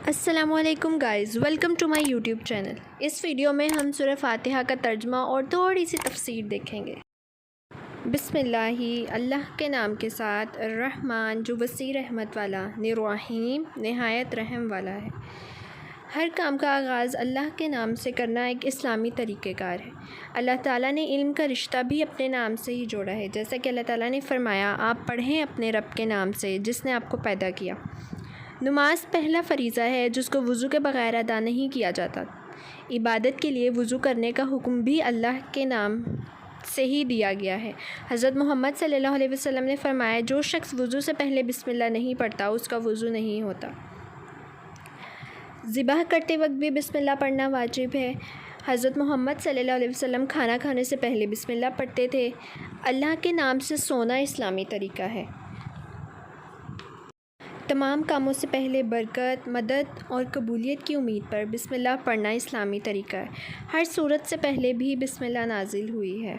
السلام علیکم guys, welcome to my YouTube channel. اس ویڈیو میں ہم سورہ فاتحہ کا ترجمہ اور تھوڑی سی تفسیر دیکھیں گے۔ بسم اللہ، اللہ کے نام کے ساتھ، الرحمن جو وسیع رحمت والا، الرحیم نہایت رحم والا ہے۔ ہر کام کا آغاز اللہ کے نام سے کرنا ایک اسلامی طریقہ کار ہے۔ اللہ تعالیٰ نے علم کا رشتہ بھی اپنے نام سے ہی جوڑا ہے، جیسا کہ اللہ تعالیٰ نے فرمایا، آپ پڑھیں اپنے رب کے نام سے جس نے آپ کو پیدا کیا۔ نماز پہلا فریضہ ہے جس کو وضو کے بغیر ادا نہیں کیا جاتا۔ عبادت کے لیے وضو کرنے کا حکم بھی اللہ کے نام سے ہی دیا گیا ہے۔ حضرت محمد صلی اللہ علیہ وسلم نے فرمایا، جو شخص وضو سے پہلے بسم اللہ نہیں پڑھتا اس کا وضو نہیں ہوتا۔ ذبح کرتے وقت بھی بسم اللہ پڑھنا واجب ہے۔ حضرت محمد صلی اللہ علیہ وسلم کھانا کھانے سے پہلے بسم اللہ پڑھتے تھے۔ اللہ کے نام سے سونا اسلامی طریقہ ہے۔ تمام کاموں سے پہلے برکت، مدد اور قبولیت کی امید پر بسم اللہ پڑھنا اسلامی طریقہ ہے۔ ہر صورت سے پہلے بھی بسم اللہ نازل ہوئی ہے۔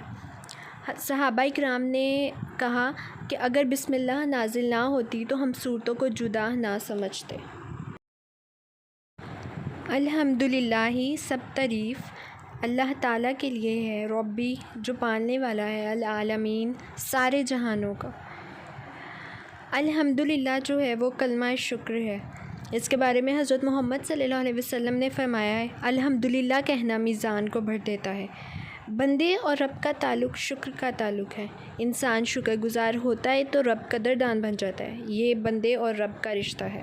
صحابہ کرام نے کہا کہ اگر بسم اللہ نازل نہ ہوتی تو ہم صورتوں کو جدا نہ سمجھتے۔ الحمدللہ، سب تعریف اللہ تعالیٰ کے لیے ہے، ربی جو پالنے والا ہے، العالمین سارے جہانوں کا۔ الحمدللہ جو ہے وہ کلمہ شکر ہے۔ اس کے بارے میں حضرت محمد صلی اللہ علیہ وسلم نے فرمایا ہے، الحمدللہ کہنا میزان کو بھر دیتا ہے۔ بندے اور رب کا تعلق شکر کا تعلق ہے۔ انسان شکر گزار ہوتا ہے تو رب قدردان بن جاتا ہے۔ یہ بندے اور رب کا رشتہ ہے۔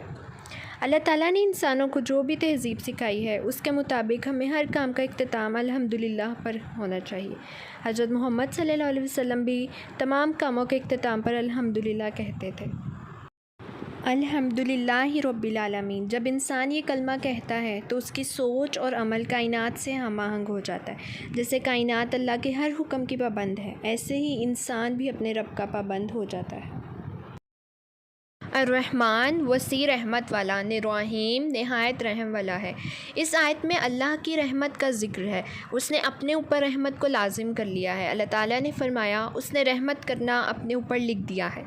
اللہ تعالیٰ نے انسانوں کو جو بھی تہذیب سکھائی ہے اس کے مطابق ہمیں ہر کام کا اختتام الحمدللہ پر ہونا چاہیے۔ حضرت محمد صلی اللہ علیہ وسلم بھی تمام کاموں کے اختتام پر الحمدللہ کہتے تھے۔ الحمدللہ رب العالمین، جب انسان یہ کلمہ کہتا ہے تو اس کی سوچ اور عمل کائنات سے ہم آہنگ ہو جاتا ہے۔ جیسے کائنات اللہ کے ہر حکم کی پابند ہے، ایسے ہی انسان بھی اپنے رب کا پابند ہو جاتا ہے۔ الرحمن وسیع رحمت والا، الرحیم نہایت رحم والا ہے۔ اس آیت میں اللہ کی رحمت کا ذکر ہے۔ اس نے اپنے اوپر رحمت کو لازم کر لیا ہے۔ اللہ تعالیٰ نے فرمایا، اس نے رحمت کرنا اپنے اوپر لکھ دیا ہے۔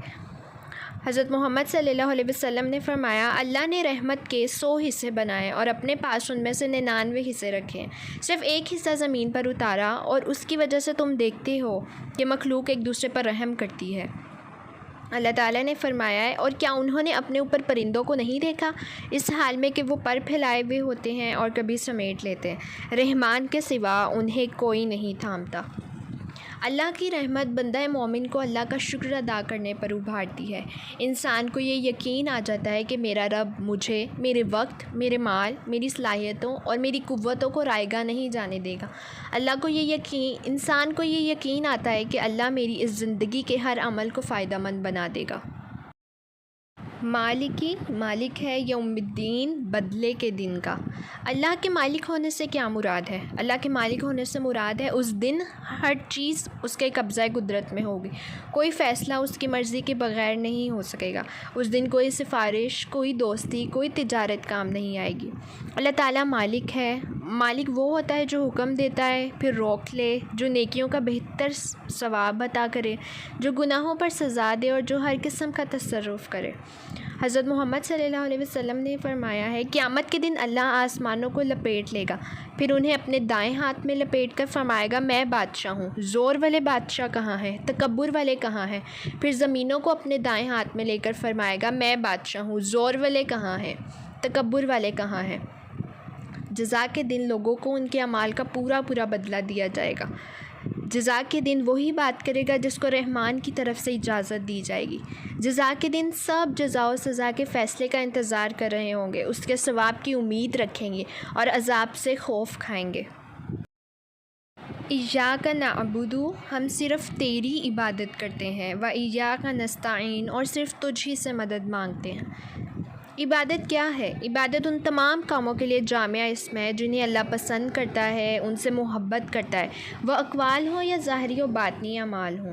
حضرت محمد صلی اللہ علیہ وسلم نے فرمایا، اللہ نے رحمت کے 100 حصے بنائے اور اپنے پاس ان میں سے 99 حصے رکھے ہیں۔ صرف ایک حصہ زمین پر اتارا اور اس کی وجہ سے تم دیکھتے ہو کہ مخلوق ایک دوسرے پر رحم کرتی ہے۔ اللہ تعالیٰ نے فرمایا ہے، اور کیا انہوں نے اپنے اوپر پرندوں کو نہیں دیکھا، اس حال میں کہ وہ پر پھیلائے ہوئے ہوتے ہیں اور کبھی سمیٹ لیتے ہیں، رحمان کے سوا انہیں کوئی نہیں تھامتا۔ اللہ کی رحمت بندہ مومن کو اللہ کا شکر ادا کرنے پر ابھارتی ہے۔ انسان کو یہ یقین آ جاتا ہے کہ میرا رب مجھے میرے وقت، میرے مال، میری صلاحیتوں اور میری قوتوں کو رائیگاں نہیں جانے دے گا۔ انسان کو یہ یقین آتا ہے کہ اللہ میری اس زندگی کے ہر عمل کو فائدہ مند بنا دے گا۔ مالک ہے یوم الدین، بدلے کے دن کا۔ اللہ کے مالک ہونے سے کیا مراد ہے؟ اللہ کے مالک ہونے سے مراد ہے اس دن ہر چیز اس کے قبضہ قدرت میں ہوگی، کوئی فیصلہ اس کی مرضی کے بغیر نہیں ہو سکے گا۔ اس دن کوئی سفارش، کوئی دوستی، کوئی تجارت کام نہیں آئے گی۔ اللہ تعالیٰ مالک ہے۔ مالک وہ ہوتا ہے جو حکم دیتا ہے پھر روک لے، جو نیکیوں کا بہتر ثواب عطا کرے، جو گناہوں پر سزا دے اور جو ہر قسم کا تصرف کرے۔ حضرت محمد صلی اللہ علیہ وسلم نے فرمایا ہے، قیامت کے دن اللہ آسمانوں کو لپیٹ لے گا، پھر انہیں اپنے دائیں ہاتھ میں لپیٹ کر فرمائے گا، میں بادشاہ ہوں۔ زور والے بادشاہ کہاں ہیں؟ تکبر والے کہاں ہیں؟ پھر زمینوں کو اپنے دائیں ہاتھ میں لے کر فرمائے گا، میں بادشاہ ہوں۔ زور والے کہاں ہیں؟ تکبر والے کہاں ہیں؟ جزا کے دن لوگوں کو ان کے اعمال کا پورا بدلہ دیا جائے گا۔ جزا کے دن وہی بات کرے گا جس کو رحمان کی طرف سے اجازت دی جائے گی۔ جزا کے دن سب جزا و سزا کے فیصلے کا انتظار کر رہے ہوں گے، اس کے ثواب کی امید رکھیں گے اور عذاب سے خوف کھائیں گے۔ ایاک نعبد، ہم صرف تیری عبادت کرتے ہیں، و ایاک نستعین، اور صرف تجھ ہی سے مدد مانگتے ہیں۔ عبادت کیا ہے؟ عبادت ان تمام کاموں کے لیے جامع اسم ہے جنہیں اللہ پسند کرتا ہے، ان سے محبت کرتا ہے، وہ اقوال ہوں یا ظاہری و باطنی اعمال ہوں۔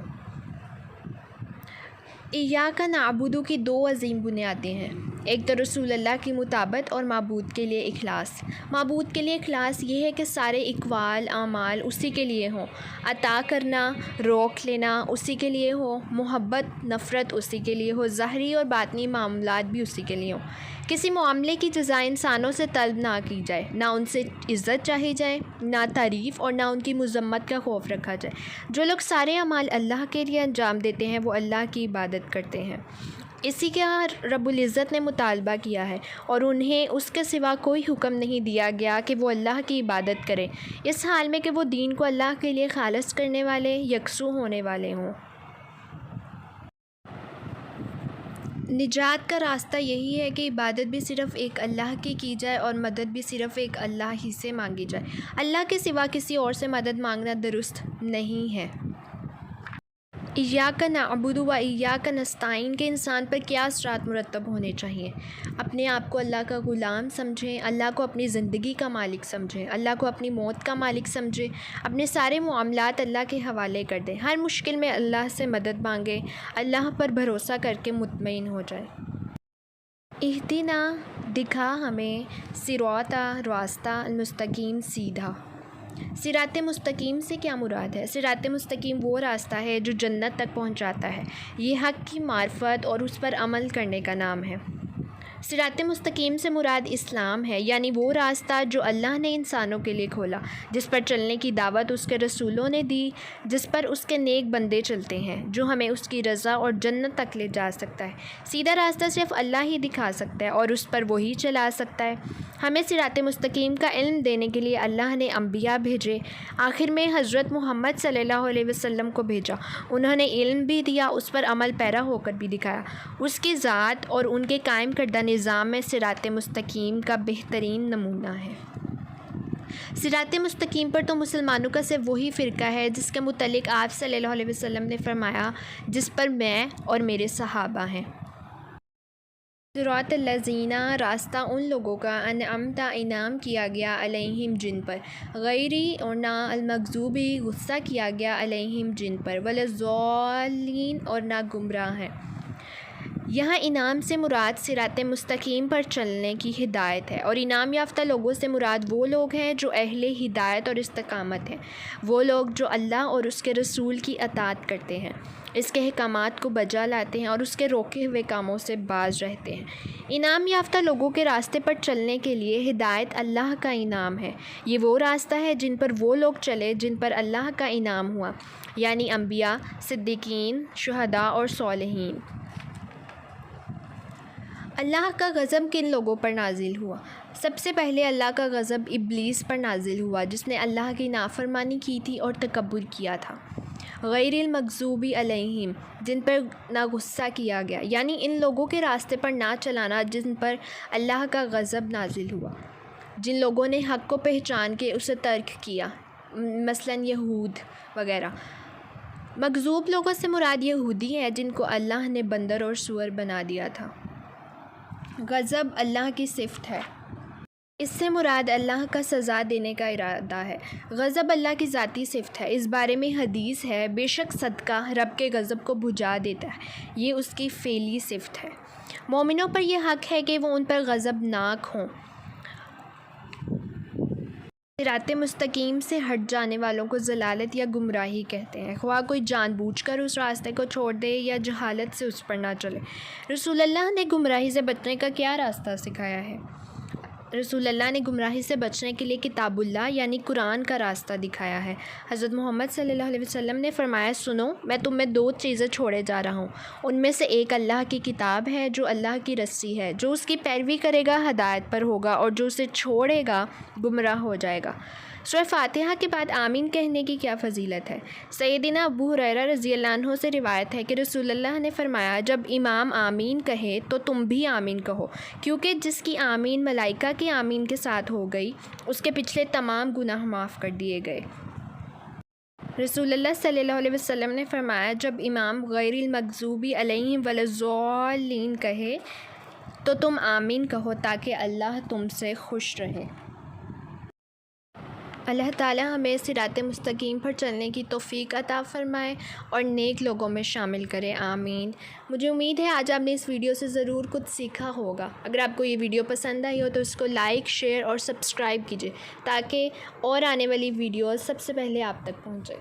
ایاک نعبد کی 2 عظیم بنیادیں ہیں، ایک تو رسول اللہ کی مطابقت اور معبود کے لیے اخلاص۔ معبود کے لیے اخلاص یہ ہے کہ سارے اقوال اعمال اسی کے لیے ہوں، عطا کرنا، روک لینا اسی کے لیے ہو، محبت نفرت اسی کے لیے ہو، ظاہری اور باطنی معاملات بھی اسی کے لیے ہوں۔ کسی معاملے کی جزا انسانوں سے طلب نہ کی جائے، نہ ان سے عزت چاہی جائے، نہ تعریف اور نہ ان کی مذمت کا خوف رکھا جائے۔ جو لوگ سارے اعمال اللہ کے لیے انجام دیتے ہیں وہ اللہ کی عبادت کرتے ہیں۔ اسی کا رب العزت نے مطالبہ کیا ہے اور انہیں اس کے سوا کوئی حکم نہیں دیا گیا کہ وہ اللہ کی عبادت کریں، اس حال میں کہ وہ دین کو اللہ کے لیے خالص کرنے والے، یکسو ہونے والے ہوں۔ نجات کا راستہ یہی ہے کہ عبادت بھی صرف ایک اللہ کی جائے اور مدد بھی صرف ایک اللہ ہی سے مانگی جائے۔ اللہ کے سوا کسی اور سے مدد مانگنا درست نہیں ہے۔ ایاک نعبد و ایاک نستعین کے انسان پر کیا اثرات مرتب ہونے چاہیے؟ اپنے آپ کو اللہ کا غلام سمجھیں، اللہ کو اپنی زندگی کا مالک سمجھیں، اللہ کو اپنی موت کا مالک سمجھیں، اپنے سارے معاملات اللہ کے حوالے کر دیں، ہر مشکل میں اللہ سے مدد مانگیں، اللہ پر بھروسہ کر کے مطمئن ہو جائیں۔ اہدنا، دکھا ہمیں، صراط، راستہ، المستقیم، سیدھا۔ صراط مستقیم سے کیا مراد ہے؟ صراط مستقیم وہ راستہ ہے جو جنت تک پہنچاتا ہے۔ یہ حق کی معرفت اور اس پر عمل کرنے کا نام ہے۔ صراط مستقیم سے مراد اسلام ہے، یعنی وہ راستہ جو اللہ نے انسانوں کے لیے کھولا، جس پر چلنے کی دعوت اس کے رسولوں نے دی، جس پر اس کے نیک بندے چلتے ہیں، جو ہمیں اس کی رضا اور جنت تک لے جا سکتا ہے۔ سیدھا راستہ صرف اللہ ہی دکھا سکتا ہے اور اس پر وہی چلا سکتا ہے۔ ہمیں صراط مستقیم کا علم دینے کے لیے اللہ نے انبیاء بھیجے، آخر میں حضرت محمد صلی اللہ علیہ وسلم کو بھیجا۔ انہوں نے علم بھی دیا، اس پر عمل پیرا ہو کر بھی دکھایا۔ اس کی ذات اور ان کے قائم کردہ نظام میں صراط مستقیم کا بہترین نمونہ ہے۔ صراط مستقیم پر تو مسلمانوں کا صرف وہی فرقہ ہے جس کے متعلق آپ صلی اللہ علیہ وسلم نے فرمایا، جس پر میں اور میرے صحابہ ہیں۔ صراط الذین، راستہ ان لوگوں کا انعمت، انعام کیا گیا، علیہم جن پر، غیری اور نہ المغضوبی، غصہ کیا گیا، علیہم جن پر، ولا الضالین اور نہ گمراہ ہیں۔ یہاں انعام سے مراد صراط مستقیم پر چلنے کی ہدایت ہے، اور انعام یافتہ لوگوں سے مراد وہ لوگ ہیں جو اہل ہدایت اور استقامت ہیں، وہ لوگ جو اللہ اور اس کے رسول کی اطاعت کرتے ہیں، اس کے احکامات کو بجا لاتے ہیں اور اس کے روکے ہوئے کاموں سے باز رہتے ہیں۔ انعام یافتہ لوگوں کے راستے پر چلنے کے لیے ہدایت اللہ کا انعام ہے۔ یہ وہ راستہ ہے جن پر وہ لوگ چلے جن پر اللہ کا انعام ہوا، یعنی انبیاء، صدیقین، شہداء اور صالحین۔ اللہ کا غضب کن لوگوں پر نازل ہوا؟ سب سے پہلے اللہ کا غضب ابلیس پر نازل ہوا، جس نے اللہ کی نافرمانی کی تھی اور تکبر کیا تھا۔ غیر المغضوب علیہم، جن پر نہ غصہ کیا گیا، یعنی ان لوگوں کے راستے پر نہ چلانا جن پر اللہ کا غضب نازل ہوا، جن لوگوں نے حق کو پہچان کے اسے ترک کیا، مثلاً یہود وغیرہ۔ مغضوب لوگوں سے مراد یہودی ہیں جن کو اللہ نے بندر اور سور بنا دیا تھا۔ غضب اللہ کی صفت ہے، اس سے مراد اللہ کا سزا دینے کا ارادہ ہے۔ غضب اللہ کی ذاتی صفت ہے، اس بارے میں حدیث ہے، بے شک صدقہ رب کے غضب کو بجھا دیتا ہے، یہ اس کی فعلی صفت ہے۔ مومنوں پر یہ حق ہے کہ وہ ان پر غضبناک ہوں۔ صراط مستقیم سے ہٹ جانے والوں کو ضلالت یا گمراہی کہتے ہیں، خواہ کوئی جان بوجھ کر اس راستے کو چھوڑ دے یا جہالت سے اس پر نہ چلے۔ رسول اللہ نے گمراہی سے بچنے کا کیا راستہ سکھایا ہے؟ رسول اللہ نے گمراہی سے بچنے کے لیے کتاب اللہ یعنی قرآن کا راستہ دکھایا ہے۔ حضرت محمد صلی اللہ علیہ وسلم نے فرمایا، سنو، میں تم میں 2 چیزیں چھوڑے جا رہا ہوں، ان میں سے ایک اللہ کی کتاب ہے جو اللہ کی رسی ہے، جو اس کی پیروی کرے گا ہدایت پر ہوگا اور جو اسے چھوڑے گا گمراہ ہو جائے گا۔ سورہ فاتحہ کے بعد آمین کہنے کی کیا فضیلت ہے؟ سیدنا ابو ہریرہ رضی اللہ عنہ سے روایت ہے کہ رسول اللہ نے فرمایا، جب امام آمین کہے تو تم بھی آمین کہو، کیونکہ جس کی آمین ملائکہ کی آمین کے ساتھ ہو گئی، اس کے پچھلے تمام گناہ معاف کر دیے گئے۔ رسول اللہ صلی اللہ علیہ وسلم نے فرمایا، جب امام غیر المغضوب علیہم ولا الضالین کہے تو تم آمین کہو تاکہ اللہ تم سے خوش رہے۔ اللہ تعالی ہمیں صراط مستقیم پر چلنے کی توفیق عطا فرمائے اور نیک لوگوں میں شامل کرے، آمین۔ مجھے امید ہے آج آپ نے اس ویڈیو سے ضرور کچھ سیکھا ہوگا۔ اگر آپ کو یہ ویڈیو پسند آئی ہو تو اس کو لائک، شیئر اور سبسکرائب کیجیے تاکہ اور آنے والی ویڈیوز سب سے پہلے آپ تک پہنچے۔